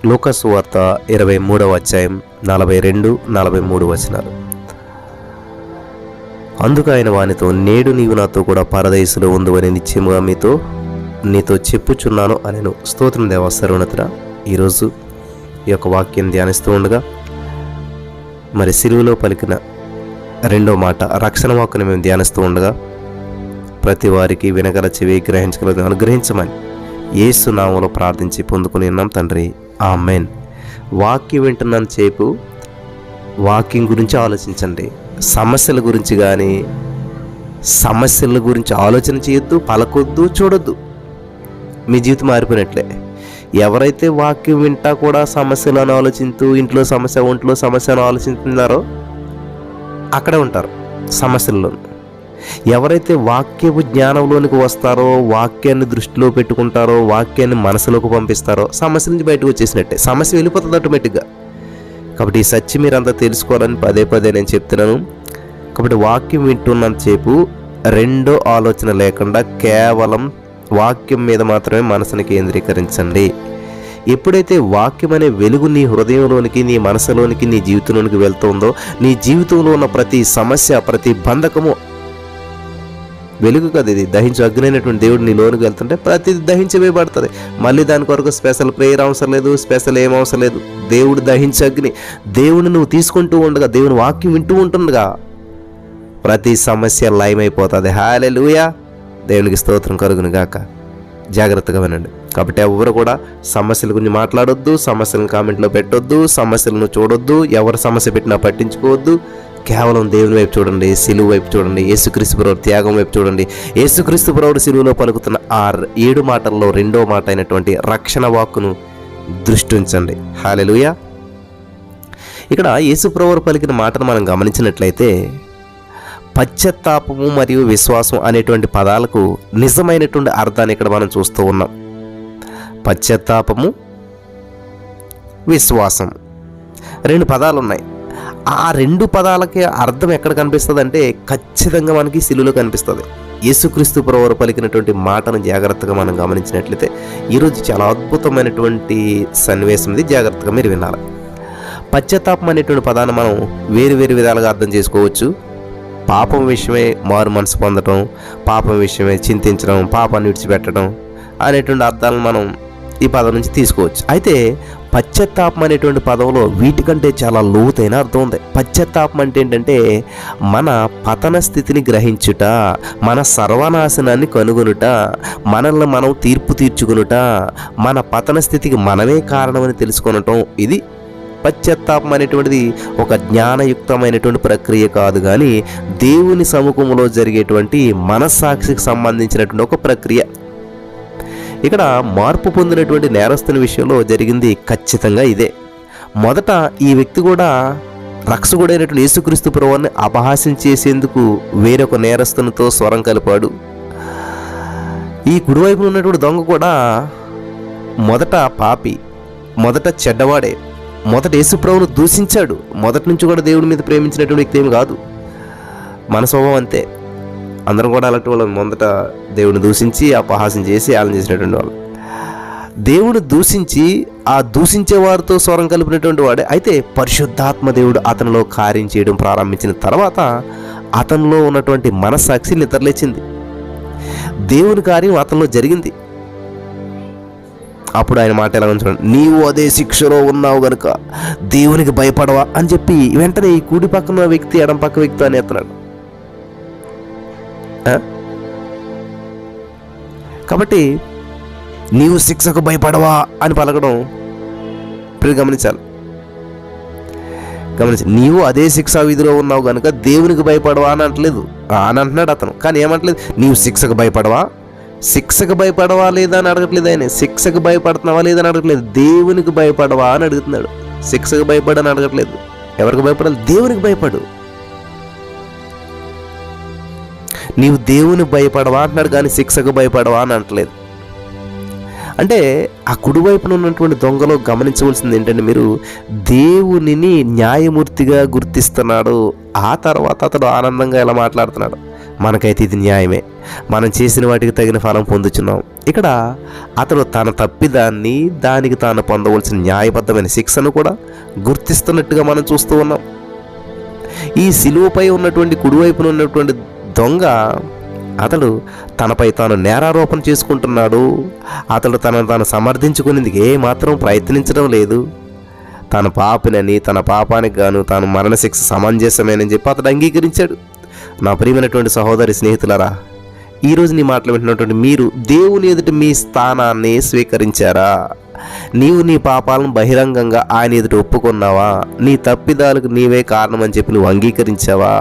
లూకా సువార్త 23వ అధ్యాయం 42-43 వచనాలు. అందుకు ఆయన వానితో, నేడు నీవు నాతో కూడా పరదేశులో ఉందువని నిశ్చయముగా నీతో చెప్పుచున్నాను అనెను. స్తోత్రం దేవా. సర్వోన్నతుడా, ఈరోజు ఈ యొక్క వాక్యం ధ్యానిస్తూ ఉండగా మరి సిలువలో పలికిన రెండో మాట రక్షణ వాక్కుని మేము ధ్యానిస్తూ ఉండగా ప్రతి వారికి వినగల చెవి గ్రహించగలదు అనుగ్రహించమని యేసు నామములో ప్రార్థించి పొందుకుని ఉన్నాం తండ్రి. ఆమెన్. వాక్యం వింటున్నాను చేపు వాక్యం గురించి ఆలోచించండి. సమస్యల గురించి కానీ సమస్యల గురించి ఆలోచన చేయొద్దు, పలకొద్దు, చూడొద్దు. మీ జీవితం మారిపోయినట్లే. ఎవరైతే వాక్యం వింటా కూడా సమస్యలను ఆలోచిస్తూ ఇంట్లో సమస్య ఒంట్లో సమస్యను ఆలోచిస్తున్నారో అక్కడే ఉంటారు సమస్యల్లో. ఎవరైతే వాక్యపు జ్ఞానంలోనికి వస్తారో, వాక్యాన్ని దృష్టిలో పెట్టుకుంటారో, వాక్యాన్ని మనసులోకి పంపిస్తారో సమస్య నుంచి బయటకు వచ్చేసినట్టే. సమస్య వెళ్ళిపోతుంది ఆటోమేటిక్గా. కాబట్టి ఈ సత్యం మీరంతా తెలుసుకోవాలని పదే పదే నేను చెప్తున్నాను. కాబట్టి వాక్యం వింటున్నంతసేపు రెండో ఆలోచన లేకుండా కేవలం వాక్యం మీద మాత్రమే మనసుని కేంద్రీకరించండి. ఎప్పుడైతే వాక్యం అనే వెలుగు నీ హృదయంలోనికి, నీ మనసులోనికి, నీ జీవితంలోనికి వెళ్తుందో, నీ జీవితంలో ఉన్న ప్రతి సమస్య, ప్రతి బంధకము వెలుగు కదా, ఇది దహించు అగ్ని అయినటువంటి దేవుడు నీ లోనికి వెళ్తుంటే ప్రతిది దహించవేయబడుతుంది. మళ్ళీ దాని కొరకు స్పెషల్ ప్రేయర్ అవసరం లేదు, స్పెషల్ ఏం అవసరం లేదు. దేవుడు దహించు అగ్ని. దేవుడిని నువ్వు తీసుకుంటూ ఉండగా, దేవుని వాక్యం వింటూ ఉంటుండగా ప్రతి సమస్య లయమైపోతుంది. హల్లెలూయా. దేవునికి స్తోత్రం కలుగును గాక. జాగ్రత్తగా వినండి. కాబట్టి ఎవరు కూడా సమస్యల గురించి మాట్లాడొద్దు, సమస్యలను కామెంట్లో పెట్టొద్దు, సమస్యలను చూడొద్దు, ఎవరు సమస్య పెట్టినా పట్టించుకోవద్దు. కేవలం దేవుని వైపు చూడండి, సిలువ వైపు చూడండి, యేసుక్రీస్తు ప్రభువు త్యాగం వైపు చూడండి. యేసుక్రీస్తు ప్రభువు సిలువలో పలుకుతున్న ఆ 7 మాటల్లో రెండో మాట అయినటువంటి రక్షణ వాక్కును దృష్టి ఉంచండి. హల్లెలూయా. ఇక్కడ యేసు ప్రభువు పలికిన మాటను మనం గమనించినట్లయితే పశ్చాత్తాపము మరియు విశ్వాసం అనేటువంటి పదాలకు నిజమైనటువంటి అర్థాన్ని ఇక్కడ మనం చూస్తూ ఉన్నాం. పశ్చాత్తాపము, విశ్వాసం 2 పదాలు ఉన్నాయి. ఆ 2 పదాలకి అర్థం ఎక్కడ కనిపిస్తుంది అంటే ఖచ్చితంగా మనకి సిలువలో కనిపిస్తుంది. యేసుక్రీస్తు ప్రభువు పలికినటువంటి మాటను జాగ్రత్తగా మనం గమనించినట్లయితే ఈరోజు చాలా అద్భుతమైనటువంటి సన్నివేశం ఇది. జాగ్రత్తగా మీరు వినాలి. పశ్చాత్తాపం అనేటువంటి పదాన్ని మనం వేరు వేరు విధాలుగా అర్థం చేసుకోవచ్చు. పాపం విషయమై మారు మనసు పొందడం, పాపం విషయమై చింతించడం, పాపాన్ని విడిచిపెట్టడం అనేటువంటి అర్థాలను మనం ఈ పదం నుంచి తీసుకోవచ్చు. అయితే పశ్చాత్తాపం అనేటువంటి పదంలో వీటికంటే చాలా లోతైన అర్థం ఉంది. పశ్చాత్తాపం అంటే ఏంటంటే మన పతన స్థితిని గ్రహించుట, మన సర్వనాశనాన్ని కనుగొనుట, మనల్ని మనం తీర్పు తీర్చుకునుట, మన పతన స్థితికి మనమే కారణమని తెలుసుకొనటం. ఇది పశ్చాత్తాపం అనేటువంటిది ఒక జ్ఞానయుక్తమైనటువంటి ప్రక్రియ కాదు, కానీ దేవుని సముఖంలో జరిగేటువంటి మనస్సాక్షికి సంబంధించినటువంటి ఒక ప్రక్రియ. ఇక్కడ మార్పు పొందినటువంటి నేరస్తుని విషయంలో జరిగింది ఖచ్చితంగా ఇదే. మొదట ఈ వ్యక్తి కూడా రక్షకుడైనటువంటి యేసుక్రీస్తు ప్రభువుని అపహాస్యం చేసేందుకు వేరొక నేరస్తునితో స్వరం కలిపాడు. ఈ కుడివైపున ఉన్నటువంటి దొంగ కూడా మొదట పాపి, మొదట చెడ్డవాడే, మొదట యేసుప్రభువును దూషించాడు. మొదటి నుంచి కూడా దేవుడి మీద ప్రేమించినటువంటి వ్యక్తి ఏమి కాదు. మన స్వభావం అంతే. అందరం కూడా అలాంటి వాళ్ళు. మొదట దేవుడిని దూషించి అపహాసం చేసి ఆలన చేసినటువంటి వాళ్ళు. దేవుడు దూషించి ఆ దూషించే వారితో స్వరం కలిపినటువంటి వాడే. అయితే పరిశుద్ధాత్మ దేవుడు అతనిలో కార్యం చేయడం ప్రారంభించిన తర్వాత అతనిలో ఉన్నటువంటి మనస్సాక్షి నిద్రలేచింది. దేవుని కార్యం అతనిలో జరిగింది. అప్పుడు ఆయన మాట ఎలా ఉంచాడు, నీవు అదే శిక్షలో ఉన్నావు గనుక దేవునికి భయపడవా అని చెప్పి వెంటనే ఈ కుడి పక్కన వ్యక్తి ఎడం పక్క వ్యక్తి అని ఎత్తున్నాడు. కాబట్టి నీవు శిక్షకు భయపడవా అని పలకడం గమనించాలి. నీవు అదే శిక్షా విధిలో ఉన్నావు కనుక దేవునికి భయపడవా అని అంటలేదు, అని అంటున్నాడు అతను. కానీ ఏమంటలేదు, నీవు శిక్షకు భయపడవా, శిక్షకు భయపడవా లేదా అని అడగట్లేదు ఆయన. శిక్షకు భయపడుతున్నావా లేదా అని అడగట్లేదు, దేవునికి భయపడవా అని అడుగుతున్నాడు. శిక్షకు భయపడని అడగట్లేదు. ఎవరికి భయపడాలి? దేవునికి భయపడు. నీవు దేవుని భయపడవా అంటున్నాడు, కానీ శిక్షకు భయపడవా అని అంటలేదు. అంటే ఆ కుడివైపున ఉన్నటువంటి దొంగలో గమనించవలసింది ఏంటంటే, మీరు దేవునిని న్యాయమూర్తిగా గుర్తిస్తున్నాడు. ఆ తర్వాత అతడు ఆనందంగా ఎలా మాట్లాడుతున్నాడు. మనకైతే ఇది న్యాయమే, మనం చేసిన వాటికి తగిన ఫలం పొందుచున్నాం. ఇక్కడ అతడు తన తప్పిదాన్ని, దానికి తాను పొందవలసిన న్యాయబద్ధమైన శిక్షను కూడా గుర్తిస్తున్నట్టుగా మనం చూస్తూ ఉన్నాం. ఈ శిలువపై ఉన్నటువంటి కుడివైపున ఉన్నటువంటి దొంగ అతడు తనపై తాను నేరారోపణ చేసుకుంటున్నాడు. అతడు తనను తాను సమర్థించుకునేందుకు ఏమాత్రం ప్రయత్నించడం లేదు. తన పాపినని, తన పాపానికి గాను తాను మరణశిక్ష సమంజసమేనని చెప్పి అతడు అంగీకరించాడు. నా ప్రియమైనటువంటి సహోదరి స్నేహితులారా, ఈరోజు నీ మాటలు వింటున్నటువంటి మీరు దేవుని ఎదుట మీ స్థానాన్ని స్వీకరించారా? నీవు నీ పాపాలను బహిరంగంగా ఆయన ఎదుట ఒప్పుకున్నావా? నీ తప్పిదాలకు నీవే కారణం అని చెప్పి నువ్వు అంగీకరించావా?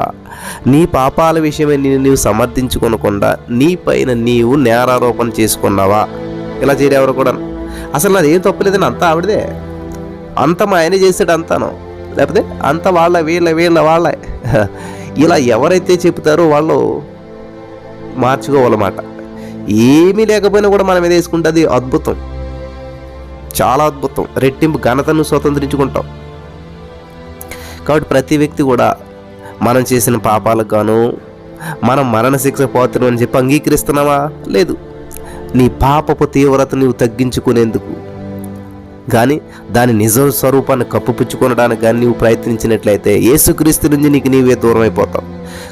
నీ పాపాల విషయమే నీవు సమర్థించుకోనకుండా నీ పైన నీవు నేరారోపణ చేసుకున్నావా? ఇలా చేయరెవరు కూడా అసలు నాది ఏం తప్పులేదని అంతా ఆవిడదే, అంత మా ఆయన చేసాడు అంతాను, లేకపోతే అంత వాళ్ళ వీళ్ళ వాళ్ళ ఇలా ఎవరైతే చెప్తారో వాళ్ళు మార్చుకోవాలన్నమాట. ఏమీ లేకపోయినా కూడా మనం మీద వేసుకుంటే అద్భుతం, చాలా అద్భుతం, రెట్టింపు ఘనతను స్వతంత్రించుకుంటాం. కాబట్టి ప్రతి వ్యక్తి కూడా మనం చేసిన పాపాలకు గాను మనం మరణశిక్ష పాత్రం అని చెప్పి అంగీకరిస్తున్నావా? లేదు. నీ పాపపు తీవ్రత నీవు తగ్గించుకునేందుకు కానీ దాని నిజ స్వరూపాన్ని కప్పుపుచ్చుకొనడానికి కానీ నీవు ప్రయత్నించినట్లయితే యేసుక్రీస్తు నుంచి నీకు నీవే దూరం అయిపోతావు.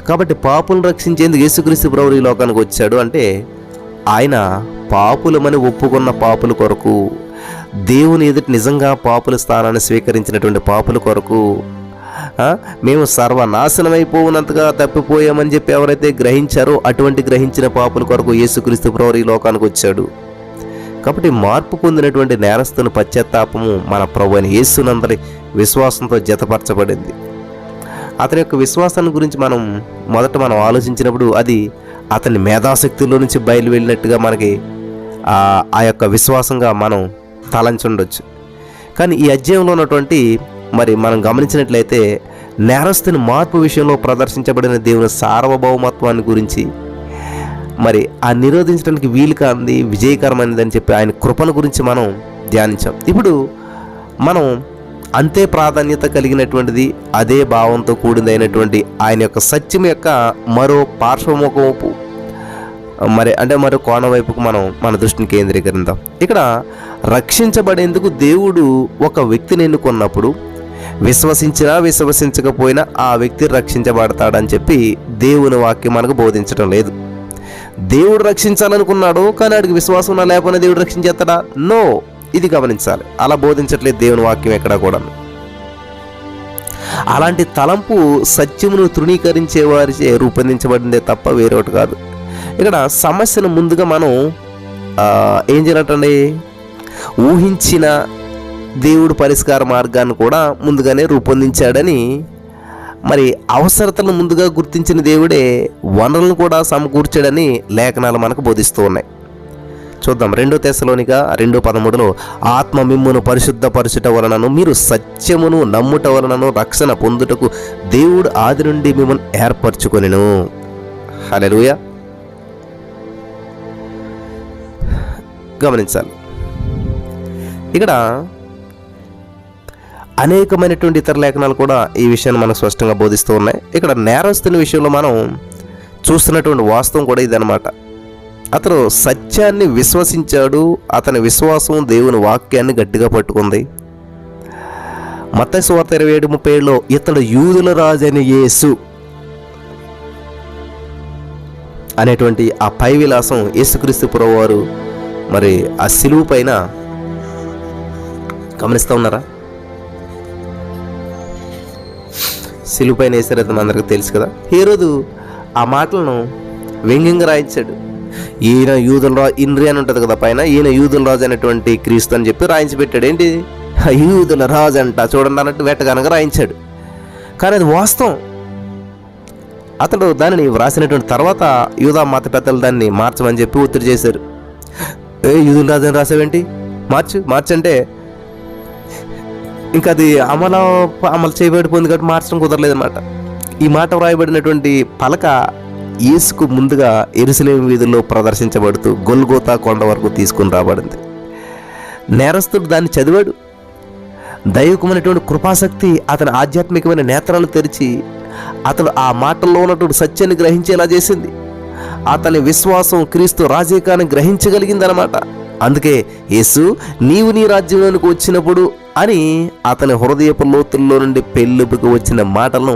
కాబట్టి పాపులను రక్షించేందుకు యేసుక్రీస్తు ప్రభువు ఈ లోకానికి వచ్చాడు అంటే ఆయన పాపులమని ఒప్పుకున్న పాపుల కొరకు, దేవుని ఎదుటి నిజంగా పాపుల స్థానాన్ని స్వీకరించినటువంటి పాపుల కొరకు, మేము సర్వనాశనమైపోవునంతగా తప్పిపోయామని చెప్పి ఎవరైతే గ్రహించారో అటువంటి గ్రహించిన పాపుల కొరకు యేసుక్రీస్తు ప్రభువు ఈ లోకానికి వచ్చాడు. కాబట్టి మార్పు పొందినటువంటి నేరస్తుని పశ్చాత్తాపము మన ప్రభువైన యేసునందరి విశ్వాసంతో జతపరచబడింది. అతని యొక్క విశ్వాసాన్ని గురించి మనం ఆలోచించినప్పుడు అది అతని మేధాశక్తుల్లో నుంచి బయలు వెళ్ళినట్టుగా మనకి ఆ యొక్క విశ్వాసంగా మనం తలంచుండొచ్చు. కానీ ఈ అధ్యాయంలో ఉన్నటువంటి మనం గమనించినట్లయితే నేరస్తుని మార్పు విషయంలో ప్రదర్శించబడిన దేవుని సార్వభౌమత్వాన్ని గురించి ఆ నిరోధించడానికి వీలు కానిది విజయకరమైనదని చెప్పి ఆయన కృపను గురించి మనం ధ్యానించాం. ఇప్పుడు మనం అంతే ప్రాధాన్యత కలిగినటువంటిది, అదే భావంతో కూడిందైనటువంటి ఆయన యొక్క సత్యం యొక్క మరో పార్శ్వముఖపు మరో కోణం వైపుకు మన దృష్టిని కేంద్రీకరిద్దాం. ఇక్కడ రక్షించబడేందుకు దేవుడు ఒక వ్యక్తిని ఎన్నుకున్నప్పుడు విశ్వసించినా విశ్వసించకపోయినా ఆ వ్యక్తి రక్షించబడతాడని చెప్పి దేవుని వాక్యం మనకు బోధించడం లేదు. దేవుడు రక్షించాలనుకున్నాడు కానీ వాడికి విశ్వాసం ఉన్నా లేకపోయినా దేవుడు రక్షించేస్తాడా? నో, ఇది గమనించాలి. అలా బోధించట్లేదు దేవుని వాక్యం ఎక్కడా కూడా. అలాంటి తలంపు సత్యమును తృణీకరించే వారిచే రూపొందించబడిందే తప్ప వేరొకటి కాదు. ఇక్కడ సమస్యను ముందుగా మనం ఏం చేయాలంటే ఊహించిన దేవుడు పరిష్కార మార్గాన్ని కూడా ముందుగానే రూపొందించాడని, అవసరతలను ముందుగా గుర్తించిన దేవుడే వనరులను కూడా సమకూర్చాడని లేఖనాలు మనకు బోధిస్తూ ఉన్నాయి. చూద్దాం. 2 తెస్సలోనిక 2:13 ఆత్మ మిమ్మును పరిశుద్ధపరచుట వలనను మీరు సత్యమును నమ్ముట వలనను రక్షణ పొందుటకు దేవుడు ఆది నుండి మిమ్మల్ని ఏర్పరచుకొనెను. హల్లెలూయా. గమనించాలి, ఇక్కడ అనేకమైనటువంటి ఇతర లేఖనాలు కూడా ఈ విషయాన్ని మనకు స్పష్టంగా బోధిస్తూ ఉన్నాయి. ఇక్కడ నేరస్తుని విషయంలో మనం చూస్తున్నటువంటి వాస్తవం కూడా ఇదనమాట. అతను సత్యాన్ని విశ్వసించాడు, అతని విశ్వాసం దేవుని వాక్యాన్ని గట్టిగా పట్టుకుంది. మత్తయి సువార్త 27:37 ఇతడు యూదుల రాజైన యేసు అనేటువంటి ఆ పై విలాసం యేసుక్రీస్తు ప్రభువారు ఆ సిలువ పైన గమనిస్తూ ఉన్నారా? సిలువ పైన వేసారు, అందరికీ తెలుసు కదా. హేరోదు ఆ మాటలను వ్యంగ్యంగా రాయించాడు. ఈయన యూదుల రాజు, ఇంద్రి అని ఉంటుంది కదా పైన, ఈయన యూదుల రాజు అనేటువంటి క్రీస్తు అని చెప్పి రాయించి పెట్టాడు. ఏంటి యూదుల రాజు అంట చూడండి అన్నట్టు వెట్టగానగా రాయించాడు. కానీ అది వాస్తవం. అతడు దానిని వ్రాసినటువంటి తర్వాత యూదా మత పెద్దలు దాన్ని మార్చమని చెప్పి ఒత్తిడి చేశారు. యూదుల రాజు అని రాసావేంటి, మార్చంటే ఇంకా అది అమలు చేయబడిపోయింది కాబట్టి మార్చడం కుదరలేదన్నమాట. ఈ మాట వ్రాయబడినటువంటి పలక యేసుకు ముందుగా యెరూషలేము వీధుల్లో ప్రదర్శించబడుతూ గొల్గోతా కొండ వరకు తీసుకుని రాబడింది. నేరస్తుడు దాన్ని చదివాడు. దైవికమైనటువంటి కృపాశక్తి అతని ఆధ్యాత్మికమైన నేత్రాలు తెరిచి అతడు ఆ మాటల్లో ఉన్నటువంటి సత్యాన్ని గ్రహించేలా చేసింది. అతని విశ్వాసం క్రీస్తు రాజీకాన్ని గ్రహించగలిగిందనమాట. అందుకే యేసు నీవు నీ రాజ్యంలోనికి వచ్చినప్పుడు అని అతని హృదయపు లోతుల్లో నుండి పెళ్ళుపుకు వచ్చిన మాటలను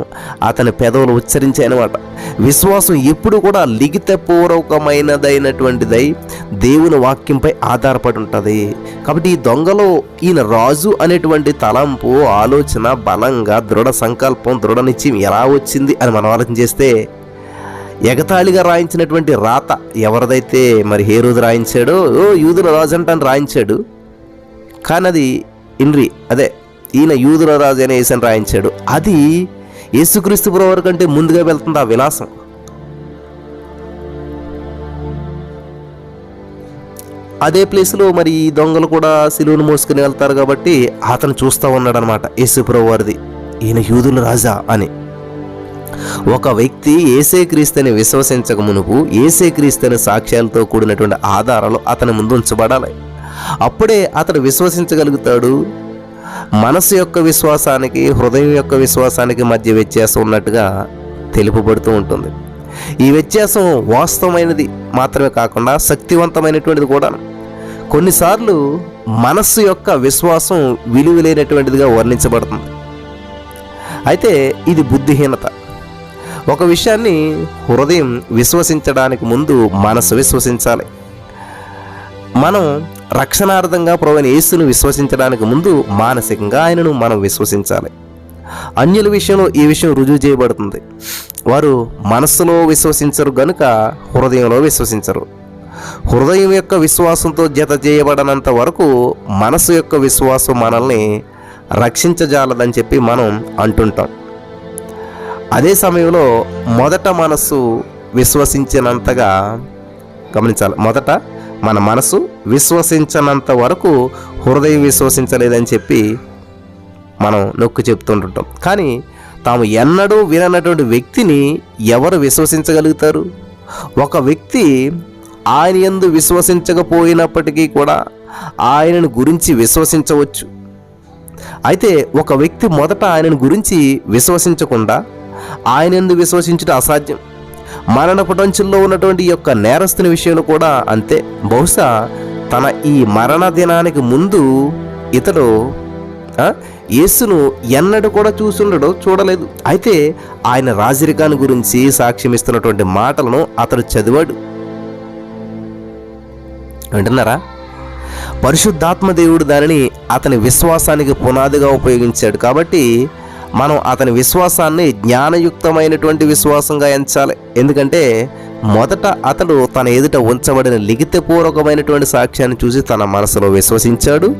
అతని పెదవులు ఉచ్చరించాయనమాట. విశ్వాసం ఎప్పుడు కూడా లిఖితపూర్వకమైనదైనటువంటిదై దేవుని వాక్యంపై ఆధారపడి ఉంటుంది. కాబట్టి ఈ దొంగలో ఈయన రాజు అనేటువంటి తలంపు, ఆలోచన బలంగా దృఢ సంకల్పం, దృఢ నిశ్చయం ఎలా వచ్చింది అని మనం ఆలోచన చేస్తే, ఎగతాళిగా రాయించినటువంటి రాత ఎవరిదైతే మరి హేరోదు రాయించాడో, యూదుల రాజు అంటాను రాయించాడు, కానీ అది ఇన్రి ఈయన యూదుల రాజు అనే యేసుని రాయించాడు. అది యేసుక్రీస్తు ప్రభువారి కంటే ముందుగా వెళ్తుంది ఆ విలాసం. అదే ప్లేస్లో మరి ఈ దొంగలు కూడా సిలువను మోసుకుని వెళ్తారు కాబట్టి అతను చూస్తూ ఉన్నాడు అనమాట, యేసు ప్రభువారిది ఈయన యూదుల రాజా అని. ఒక వ్యక్తి యేసే క్రీస్తుని విశ్వసించక మునుపు యేసే క్రీస్తుని సాక్ష్యాలతో కూడినటువంటి ఆధారాలు అతని ముందు ఉంచబడాలి. అప్పుడే అతడు విశ్వసించగలుగుతాడు. మనసు యొక్క విశ్వాసానికి, హృదయం యొక్క విశ్వాసానికి మధ్య వ్యత్యాసం ఉన్నట్టుగా తెలుపబడుతూ ఉంటుంది. ఈ వ్యత్యాసం వాస్తవమైనది మాత్రమే కాకుండా శక్తివంతమైనటువంటిది కూడా. కొన్నిసార్లు మనస్సు యొక్క విశ్వాసం విలువలేనటువంటిదిగా వర్ణించబడుతుంది. అయితే ఇది బుద్ధిహీనత. ఒక విషయాన్ని హృదయం విశ్వసించడానికి ముందు మనసు విశ్వసించాలి. మనం రక్షణార్థంగా ప్రభువైన యేసును విశ్వసించడానికి ముందు మానసికంగా ఆయనను మనం విశ్వసించాలి. అన్యుల విషయంలో ఈ విషయం రుజువు చేయబడుతుంది. వారు మనస్సులో విశ్వసించరు గనుక హృదయంలో విశ్వసించరు. హృదయం యొక్క విశ్వాసంతో జత చేయబడనంత వరకు మనసు యొక్క విశ్వాసం మనల్ని రక్షించజాలదని చెప్పి మనం అంటుంటాం. అదే సమయంలో మొదట మనస్సు విశ్వసించినంతగా గమనించాలి. మొదట మన మనసు విశ్వసించనంత వరకు హృదయం విశ్వసించలేదని చెప్పి మనం నొక్కి చెప్తుంటుంటాం. కానీ తాము ఎన్నడూ విననటువంటి వ్యక్తిని ఎవరు విశ్వసించగలుగుతారు? ఒక వ్యక్తి ఆయన యందు విశ్వసించకపోయినప్పటికీ కూడా ఆయనను గురించి విశ్వసించవచ్చు. అయితే ఒక వ్యక్తి మొదట ఆయనను గురించి విశ్వసించకుండా ఆయన యందు విశ్వసించడం అసాధ్యం. మరణపటంచుల్లో ఉన్నటువంటి ఈ యొక్క నేరస్తుని విషయంలో కూడా అంతే. బహుశా తన ఈ మరణ దినానికి ముందు ఇతడు యేసును ఎన్నడూ కూడా చూడలేదు. అయితే ఆయన రాజరికాన్ని గురించి సాక్ష్యం ఇస్తున్నటువంటి మాటలను అతడు చదివాడు. అంటున్నారా? పరిశుద్ధాత్మ దేవుడు దానిని అతని విశ్వాసానికి పునాదిగా ఉపయోగించాడు. కాబట్టి మనం అతని విశ్వాసాన్ని జ్ఞానయుక్తమైనటువంటి విశ్వాసంగా ఎంచాలి. ఎందుకంటే మొదట అతడు తన ఎదుట ఉంచబడిన లిఖితపూర్వకమైనటువంటి సాక్ష్యాన్ని చూసి తన మనసులో విశ్వసించాడు.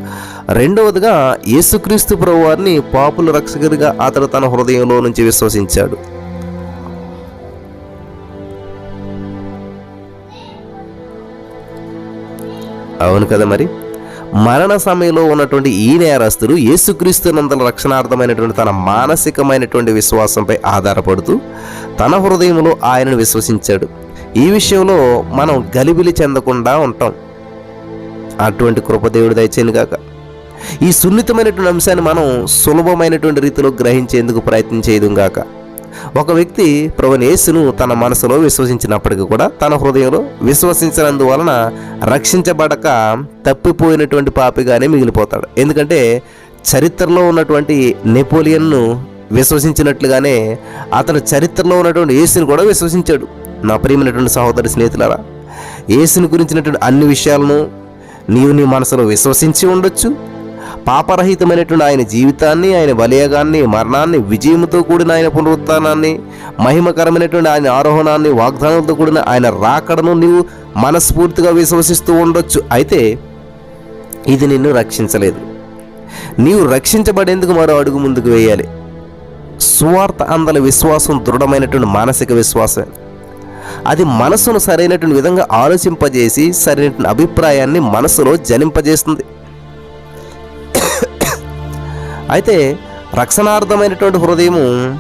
రెండవదిగా యేసుక్రీస్తు ప్రభువారిని పాపుల రక్షకుడిగా అతడు తన హృదయంలో నుంచి విశ్వసించాడు. అవును కదా? మరి మరణ సమయంలో ఉన్నటువంటి ఈ నేరస్తుడు యేసుక్రీస్తు నందల రక్షణార్థమైనటువంటి తన మానసికమైనటువంటి విశ్వాసంపై ఆధారపడుతూ తన హృదయంలో ఆయనను విశ్వసించాడు. ఈ విషయంలో మనం గలిబిలి చెందకుండా ఉంటాం. అటువంటి కృపదేవుడు దయచేయను గాక. ఈ సున్నితమైనటువంటి అంశాన్ని మనం సులభమైనటువంటి రీతిలో గ్రహించేందుకు ప్రయత్నం చేయదు గాక. ఒక వ్యక్తి ప్రభువైన యేసును తన మనసులో విశ్వసించినప్పటికీ కూడా తన హృదయంలో విశ్వసించినందువలన రక్షించబడక తప్పిపోయినటువంటి పాపిగానే మిగిలిపోతాడు. ఎందుకంటే చరిత్రలో ఉన్నటువంటి నెపోలియన్ను విశ్వసించినట్లుగానే అతను చరిత్రలో ఉన్నటువంటి యేసును కూడా విశ్వసించాడు. నా ప్రియమైనటువంటి సహోదరి స్నేహితులారా, యేసుని గురించినటువంటి అన్ని విషయాలను నీవు నీ మనసులో విశ్వసించి ఉండొచ్చు. పాపరహితమైనటువంటి ఆయన జీవితాన్ని, ఆయన బలియాగాన్ని, మరణాన్ని, విజయంతో కూడిన ఆయన పునరుత్థానాన్ని, మహిమకరమైనటువంటి ఆయన ఆరోహణాన్ని, వాగ్దానంతో కూడిన ఆయన రాకడను నీవు మనస్ఫూర్తిగా విశ్వసిస్తూ ఉండొచ్చు. అయితే ఇది నిన్ను రక్షించలేదు. నీవు రక్షించబడేందుకు మరో అడుగు ముందుకు వేయాలి. సువార్త అందల విశ్వాసం దృఢమైనటువంటి మానసిక విశ్వాసం. అది మనసును సరైనటువంటి విధంగా ఆలోచింపజేసి సరైనటువంటి అభిప్రాయాన్ని మనసులో జనింపజేస్తుంది. అయితే రక్షణార్థమైనటువంటి హృదయము,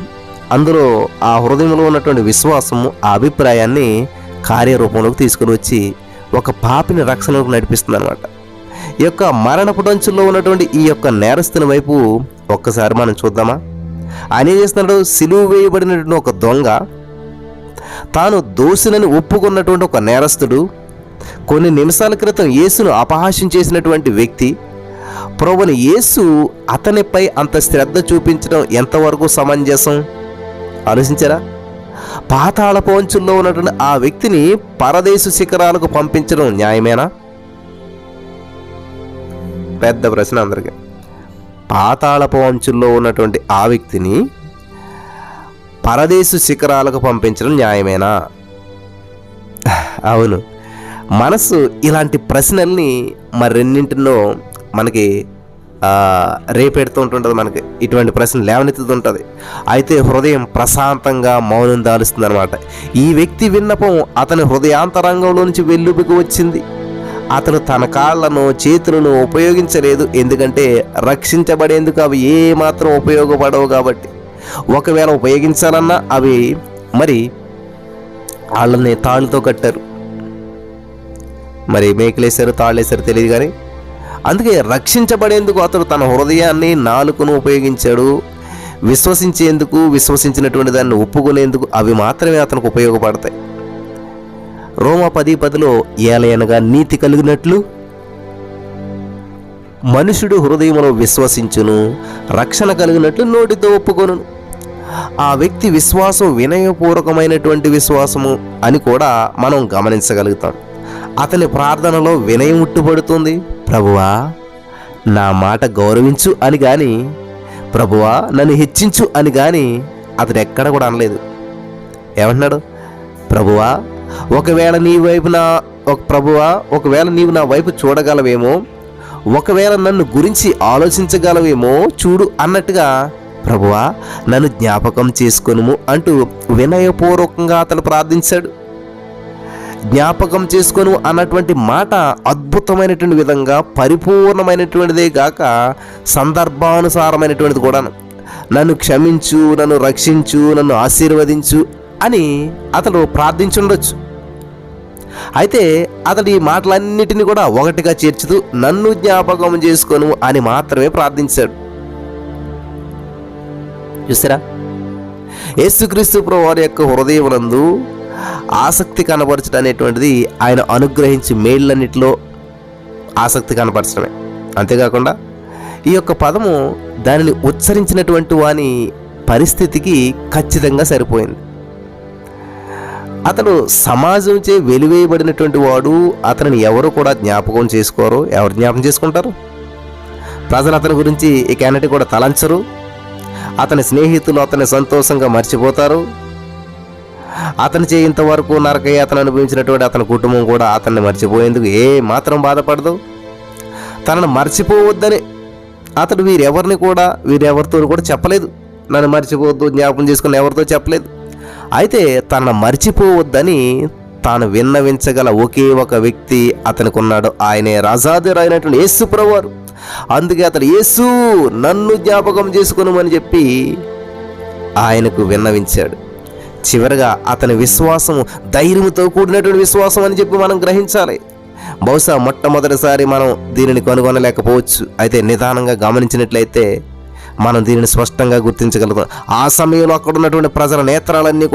అందులో ఆ హృదయంలో ఉన్నటువంటి విశ్వాసము ఆ అభిప్రాయాన్ని కార్యరూపంలోకి తీసుకుని వచ్చి ఒక పాపిని రక్షణలోకి నడిపిస్తుంది అనమాట. ఈ యొక్క మరణపుటంచుల్లో ఉన్నటువంటి ఈ యొక్క నేరస్తుని వైపు ఒక్కసారి మనం చూద్దామా? ఆయన ఏం చేస్తున్నాడు? సిలువ వేయబడినటువంటి ఒక దొంగ, తాను దోషినని ఒప్పుకున్నటువంటి ఒక నేరస్తుడు, కొన్ని నిమిషాల క్రితం యేసును అపహాస్యం చేసినటువంటి వ్యక్తి, ప్రభువుని యేసు అతనిపై అంత శ్రద్ధ చూపించడం ఎంతవరకు సమంజసం ఆలోచించారా? పాతాళపు అంచుల్లో ఉన్నటువంటి ఆ వ్యక్తిని పరదేశ శిఖరాలకు పంపించడం న్యాయమేనా? పెద్ద ప్రశ్న అందరికీ. పాతాళపు అంచుల్లో ఉన్నటువంటి ఆ వ్యక్తిని పరదేశ శిఖరాలకు పంపించడం న్యాయమేనా? అవును, మనసు ఇలాంటి ప్రశ్నల్ని మరెన్నింటినో మనకి రేపెడుతూ ఉంటుంటుంది. మనకి ఇటువంటి ప్రశ్నలు లేవనెత్తుతుంటుంది. అయితే హృదయం ప్రశాంతంగా మౌనం దాలుస్తుంది అనమాట. ఈ వ్యక్తి విన్నపం అతని హృదయాంతరంగంలో నుంచి వెల్లుబికి వచ్చింది. అతను తన కాళ్లను చేతులను ఉపయోగించలేదు, ఎందుకంటే రక్షించబడేందుకు అవి ఏమాత్రం ఉపయోగపడవు కాబట్టి. ఒకవేళ ఉపయోగించాలన్నా అవి మరి వాళ్ళని తాళ్ళతో కట్టారు, మరి మేకలేశారు, తాళ్ళేశారు తెలియదు. కానీ అందుకే రక్షించబడేందుకు అతడు తన హృదయాన్ని, నాలుకను ఉపయోగించాడు. విశ్వసించేందుకు, విశ్వసించినటువంటి దాన్ని ఒప్పుకునేందుకు అవి మాత్రమే అతనికి ఉపయోగపడతాయి. రోమా 10:10 ఏలయనగా నీతి కలిగినట్లు మనుషుడు హృదయములో విశ్వసించును, రక్షణ కలిగినట్లు నోటితో ఒప్పుకొనును. ఆ వ్యక్తి విశ్వాసం వినయపూర్వకమైనటువంటి విశ్వాసము అని కూడా మనం గమనించగలుగుతాం. అతని ప్రార్థనలో వినయం ఉట్టుపడుతుంది. ప్రభువా నా మాట గౌరవించు అని కానీ, ప్రభువా నన్ను హెచ్చించు అని కానీ అతడు ఎక్కడ కూడా అనలేదు. ఏమంటున్నాడు? ప్రభువా ఒకవేళ నీవు నా వైపు చూడగలవేమో, ఒకవేళ నన్ను గురించి ఆలోచించగలవేమో చూడు అన్నట్టుగా, ప్రభువా నన్ను జ్ఞాపకం చేసుకొనుము అంటూ వినయపూర్వకంగా అతను ప్రార్థించాడు. జ్ఞాపకం చేసుకొను అన్నటువంటి మాట అద్భుతమైనటువంటి విధంగా పరిపూర్ణమైనటువంటిదే గాక సందర్భానుసారమైనటువంటిది కూడాను. నన్ను క్షమించు, నన్ను రక్షించు, నన్ను ఆశీర్వదించు అని అతడు ప్రార్థించుండొచ్చు. అయితే అతడు ఈ మాటలన్నిటిని కూడా ఒకటిగా చేర్చుతూ నన్ను జ్ఞాపకం చేసుకొను అని మాత్రమే ప్రార్థించాడు. చూసారా? యేసుక్రీస్తు ప్రభువారి యొక్క హృదయమునందు ఆసక్తి కనపరచడం అనేటువంటిది ఆయన అనుగ్రహించి మేళ్ళన్నిటిలో ఆసక్తి కనపరచడమే. అంతేకాకుండా ఈ యొక్క పదము దానిని ఉచ్చరించినటువంటి వాని పరిస్థితికి ఖచ్చితంగా సరిపోయింది. అతడు సమాజంచే వెలివేయబడినటువంటి వాడు. అతనిని ఎవరు కూడా జ్ఞాపకం చేసుకోరు. ఎవరు జ్ఞాపకం చేసుకుంటారు? ప్రజలు అతని గురించి ఇకనటి కూడా తలంచరు. అతని స్నేహితులు అతన్ని సంతోషంగా మర్చిపోతారు. అతని ఇంతవరకు నరకయ్య అతను అనుభవించినటువంటి అతని కుటుంబం కూడా అతన్ని మర్చిపోయేందుకు ఏ మాత్రం బాధపడదు. తనను మర్చిపోవద్దని అతడు వీరెవరితో కూడా చెప్పలేదు. నన్ను మర్చిపోవద్దు, జ్ఞాపకం చేసుకుని ఎవరితో చెప్పలేదు. అయితే తనను మర్చిపోవద్దని తాను విన్నవించగల ఒకే ఒక వ్యక్తి అతనికి ఉన్నాడు. ఆయనే రాజాధిరాజైనటువంటి యేసు ప్రభువారు. అందుకే అతడు యేసు నన్ను జ్ఞాపకం చేసుకొనుమని చెప్పి ఆయనకు విన్నవించాడు. చివరిగా అతని విశ్వాసము ధైర్యంతో కూడినటువంటి విశ్వాసం అని చెప్పి మనం గ్రహించాలి. బహుశా మొట్టమొదటిసారి మనం దీనిని కనుగొనలేకపోవచ్చు. అయితే నిదానంగా గమనించినట్లయితే మనం దీనిని స్పష్టంగా గుర్తించగలుగుతాం. ఆ సమయంలో అక్కడ ఉన్నటువంటి ప్రజల నేత్రాలన్నీ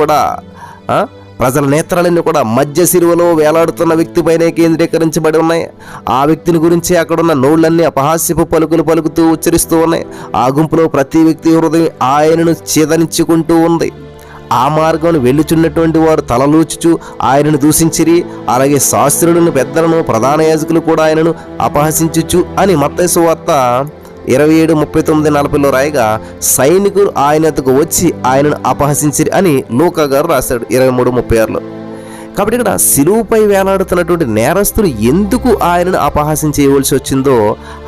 కూడా మధ్య శిలువలో వేలాడుతున్న వ్యక్తిపైనే కేంద్రీకరించబడి ఉన్నాయి. ఆ వ్యక్తిని గురించి అక్కడున్న నోళ్ళన్నీ అపహాస్యపు పలుకులు పలుకుతూ ఉచ్చరిస్తూ ఉన్నాయి. ఆ గుంపులో ప్రతి వ్యక్తి హృదయం ఆయనను ఛేదనించుకుంటూ ఉంది. ఆ మార్గం వెళ్ళుచున్నటువంటి వారు తలలూచుచు ఆయనను దూషించిరి. అలాగే శాస్త్రులను, పెద్దలను, ప్రధాన యాజకులు కూడా ఆయనను అపహసించుచు అని మత్తయి సువార్త 27:39-40 రాయగా, సైనికులు ఆయనకు వచ్చి ఆయనను అపహసించిరి అని లూకా గారు రాశాడు 23:36. కాబట్టి ఇక్కడ శిలువపై వేలాడుతున్నటువంటి నేరస్తులు ఎందుకు ఆయనను అపహాసించేయవలసి వచ్చిందో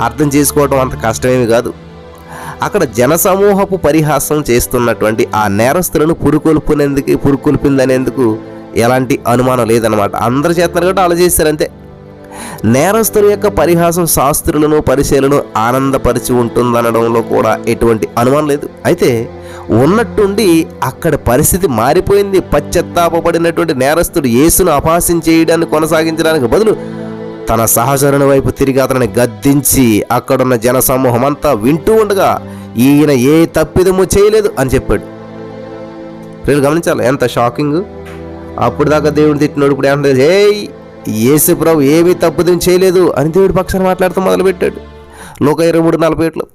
అర్థం చేసుకోవడం అంత కష్టమేమి కాదు. అక్కడ జనసమూహపు పరిహాసం చేస్తున్నటువంటి ఆ నేరస్తులను పురుకొల్పిందనేందుకు ఎలాంటి అనుమానం లేదనమాట. అందరు చేస్తున్నారు కాబట్టి అలా చేశారంతే. నేరస్తుల యొక్క పరిహాసం శాస్త్రులను, పరిశీలను ఆనందపరిచి ఉంటుందనడంలో కూడా ఎటువంటి అనుమానం లేదు. అయితే ఉన్నట్టుండి అక్కడ పరిస్థితి మారిపోయింది. పశ్చాత్తాపడినటువంటి నేరస్తుడు యేసును అపహాస్యం చేయడాన్ని కొనసాగించడానికి బదులు తన సహచరుని వైపు తిరిగి అతనిని గద్దించి అక్కడున్న జనసమూహం అంతా వింటూ ఉండగా ఈయన ఏ తప్పిదము చేయలేదు అని చెప్పాడు. వీళ్ళు గమనించాలి ఎంత షాకింగ్. అప్పుడు దాకా దేవుడు తిట్టినోడు ఇప్పుడు ఏమంటాడు, యేసు ప్రభు ఏమీ తప్పుదం చేయలేదు అని దేవుడి పక్షాన మాట్లాడుతూ మొదలుపెట్టాడు. లోక 23:47.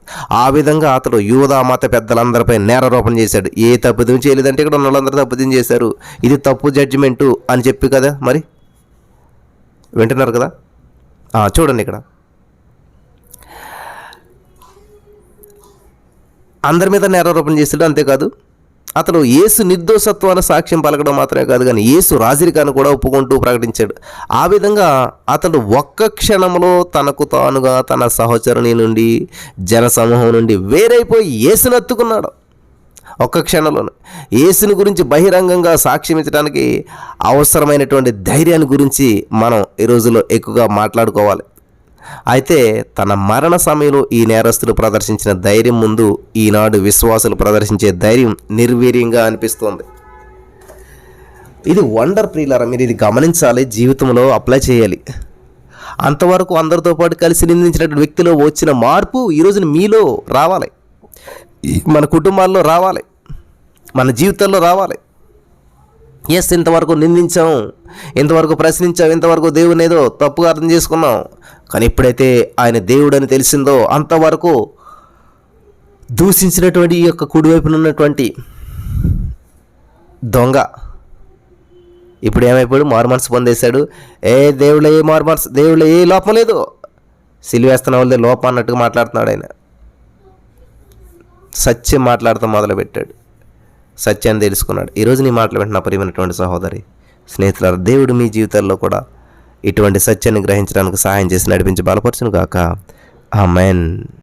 ఆ విధంగా అతడు యూదా మత పెద్దలందరిపై నేరారోపణ చేశాడు. ఏ తప్పుదం చేయలేదంటే ఇక్కడ ఉన్న వాళ్ళందరూ తప్పుదం చేశారు, ఇది తప్పు జడ్జిమెంటు అని చెప్పి కదా. మరి వింటున్నారు కదా. చూడండి, ఇక్కడ అందరి మీద నేరారోపణ చేశాడు. అంతేకాదు అతడు యేసు నిర్దోషత్వాన్ని సాక్ష్యం పలకడం మాత్రమే కాదు, కానీ యేసు రాజరికాన్ని కూడా ఒప్పుకుంటూ ప్రకటించాడు. ఆ విధంగా అతడు ఒక్క క్షణంలో తనకు తానుగా తన సహచరుని నుండి జనసమూహం నుండి వేరైపోయి యేసుని ఎత్తుకున్నాడు. ఒక్క క్షణంలోనే యేసుని గురించి బహిరంగంగా సాక్ష్యమించడానికి అవసరమైనటువంటి ధైర్యాన్ని గురించి మనం ఈ రోజుల్లో ఎక్కువగా మాట్లాడుకోవాలి. అయితే తన మరణ సమయంలో ఈ నేరస్తులు ప్రదర్శించిన ధైర్యం ముందు ఈనాడు విశ్వాసులు ప్రదర్శించే ధైర్యం నిర్వీర్యంగా అనిపిస్తోంది. ఇది వండర్ ప్రియులారా, మీరు ఇది గమనించాలి, జీవితంలో అప్లై చేయాలి. అంతవరకు అందరితో పాటు కలిసి నిందించినటువంటి వ్యక్తిలో వచ్చిన మార్పు ఈరోజు మీలో రావాలి, మన కుటుంబాల్లో రావాలి, మన జీవితాల్లో రావాలి. ఇంతవరకు నిందించాం, ఇంతవరకు ప్రశ్నించాం, ఇంతవరకు దేవుని ఏదో తప్పుగా అర్థం చేసుకున్నాం, కానీ ఎప్పుడైతే ఆయన దేవుడని తెలిసిందో అంతవరకు దూషించినటువంటి ఈ యొక్క కుడివైపున ఉన్నటువంటి దొంగ ఇప్పుడు ఏమైపోయాడు, మారుమనసు పొందేశాడు. దేవుళ్ళ ఏ మారుమనసు, దేవుళ్ళ ఏ లోపం లేదు, సిలివేస్తున్న వాళ్ళదే లోపం అన్నట్టుగా మాట్లాడుతున్నాడు. ఆయన సత్యం మాట్లాడతాం మొదలుపెట్టాడు, సత్యాన్ని తెలుసుకున్నాడు. ఈరోజు నీ మాటలు వింటున్న ప్రియమైనటువంటి సహోదరి స్నేహితులారా, దేవుడు మీ జీవితాల్లో కూడా ఇటువంటి సత్యాన్ని గ్రహించడానికి సహాయం చేసి నడిపించి బలపరచును గాక. ఆమేన్.